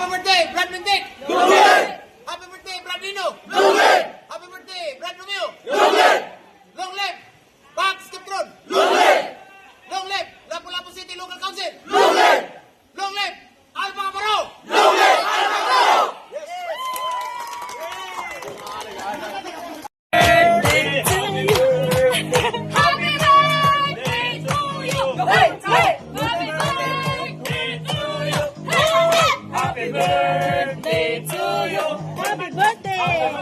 Happy birthday, Brad Mintic! Happy birthday, Brad Nino! Happy birthday, Brad Romeo! Long live, Pax Captron! Long live, Lapu-Lapu City Local Council! Long live, Alpha Caparo! Happy birthday to you! Happy birthday to you! Happy birthday to you! Happy birthday!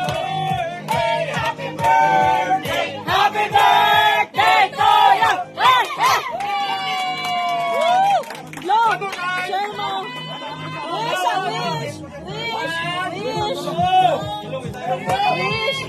Happy birthday! Happy birthday to you! Lord, share mo. Wish.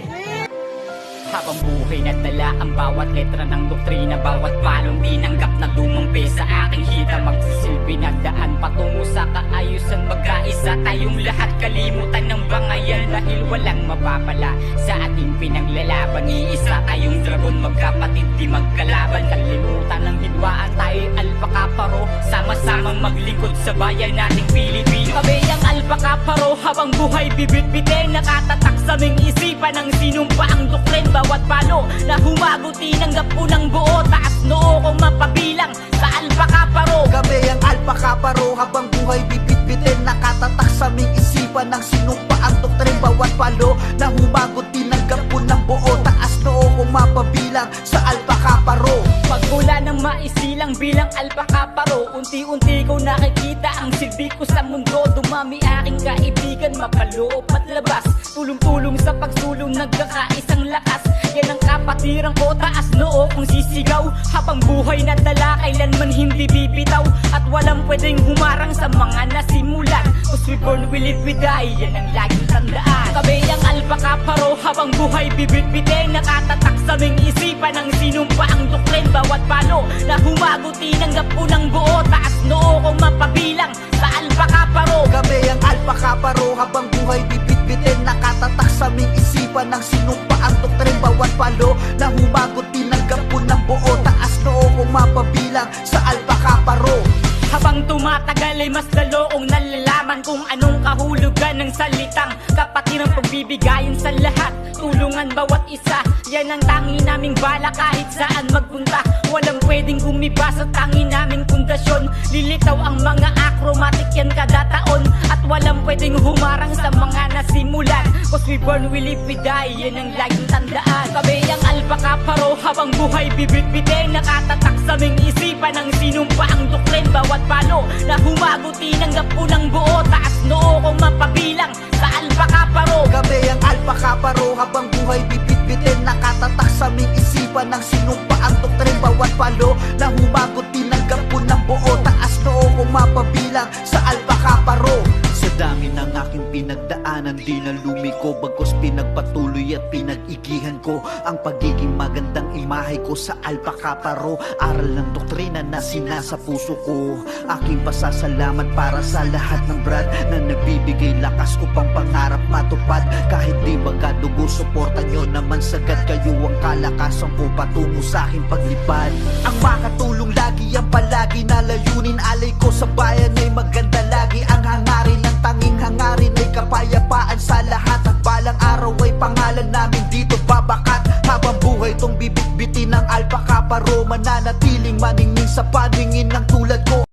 Habang buhay nadala ang bawat letra ng doktrina, bawat palong tinanggap na dumampi sa aking hita, magsisilbi na daan patungo sa kaayusan. Mag-aisa tayong lahat, kalimutan ng bangayan dahil walang mapapala sa ating pinaglalaban. Iisa tayong dragon, magkapatid di magkalaban. Kalimutan ng hidwaan, tayo'y Alpha Kaparo, sama-samang maglingkod sa bayan nating Pilipino. Kami ang Alpha Kaparo, habang buhay bibit-bitin, nakatatak sa aming isipan ng sinumpaang doktrin. Bawat palo na humagot, tinanggap ko ng buo, taas noo kong mapabilang sa Alpha Kaparo. Kami ang Alpha Kaparo, habang buhay bibit-bitin, nakatatak sa aming isipan ng sinumpaang doktrin. Bawat palo na humagot, tinanggap ko ng buo, taas noo kong mapabilang sa Alpha Kaparo. Pagmula ng maisilang bilang Alpha Kaparo, unti-unti ko nakikita ang silbi ko sa mundo. Dumami aking kaibigan, mapaloob at labas, tulong-tulong sa pagsulong, nagkakaisang lakas. Yan ang kapatiran ko, taas noo kong sisigaw. Habang buhay na dala, kailanman hindi bibitaw, at walang pwedeng humarang sa mga nasimulan. Cause we born, we live, we die, yan ang laging tandaan. Kami ang Alpha Kaparo, habang buhay bibit-bitin, nakatatak sa aming isipan ng sinumpaang doktrin. Bawat palo na humagot, tinanggap ko ng buo, taas noo kong mapabilang sa Alpha Kaparo. Kami ang Alpha Kaparo, habang buhay bibit-bitin, nakatatak sa aming isipan ng sinumpaang doktrin. Bawat palo na humagot, tinanggap ko ng buo, taas noo kong mapabilang sa Alpha Kaparo. Habang tumatagal ay mas lalo kong nalalaman kung anong kahulugan ng salitang kapatiran, pagbibigayan sa lahat, tulungan bawat isa. Yan ang tangi naming bala kahit saan magpunta. Walang pwedeng gumiba sa tangi naming pundasyon. Lilitaw ang mga acromatic yan kada taon, at walang pwedeng humarang sa mga nasimulan. Cause we born, we live, we die, yan ang laging tandaan. Kami ang Alpha Kaparo, habang buhay bibit-bitin, nakatatak sa aming isipan ng sinumpaang doktrin. Bawat palo na humagot, tinanggap ko ng buo, taas noo kong mapabilang sa Alpha Kaparo. Kami ang Alpha Kaparo, habang buhay bibit-bitin, nakatatak sa aming isipan ng sinumpaang doktrin. Bawat palo na humagot, tinanggap ko ng buo, taas noo kong mapabilang sa Alpha Kaparo. Sa dami ng aking pinagdaanan, di na lumiko, bagos pinagpatuloy at pinag-igihan ko ang pagiging magandang imahe ko sa Alpha Kaparo. Aral ng doktrina na sinasa puso ko, aking pasasalamat para sa lahat ng brad na nagbibigay lakas upang pangarap matupad. Kahit di magadugo, suporta nyo naman sagad, kayo ang kalakasan ko patungo sa aking paglipad. Ang makatulong lagi ang palagi na layunin, alay ko sa bayan ay maganda lagi. Ang hangarin, ang tanging hangarin ay kapayapaan sa lahat, at balang araw ay pangalan namin dito babakat. Habang buhay tong bibit-bitin ng Alpha Kaparo, mananatiling maningning sa paningin ng tulad ko.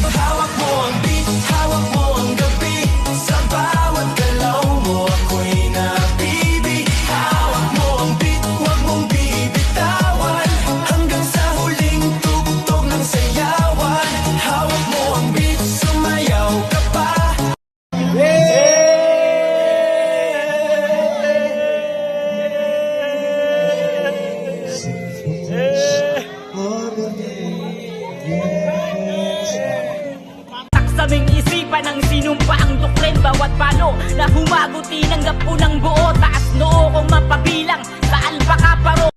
Hawak mo ang beat, hawak mo ang gabi, sa bawat galaw mo ako'y nabibi. Hawak mo ang beat, huwag mong bibitawan, hanggang sa huling tugtog ng sayawan. Hawak mo ang beat, sumayaw ka pa. Sa aming isipan ng sinumpaang doktrin. Bawat palo na humagot, tinanggap ko ng buo, taas noo kong mapabilang sa Alpha Kaparo.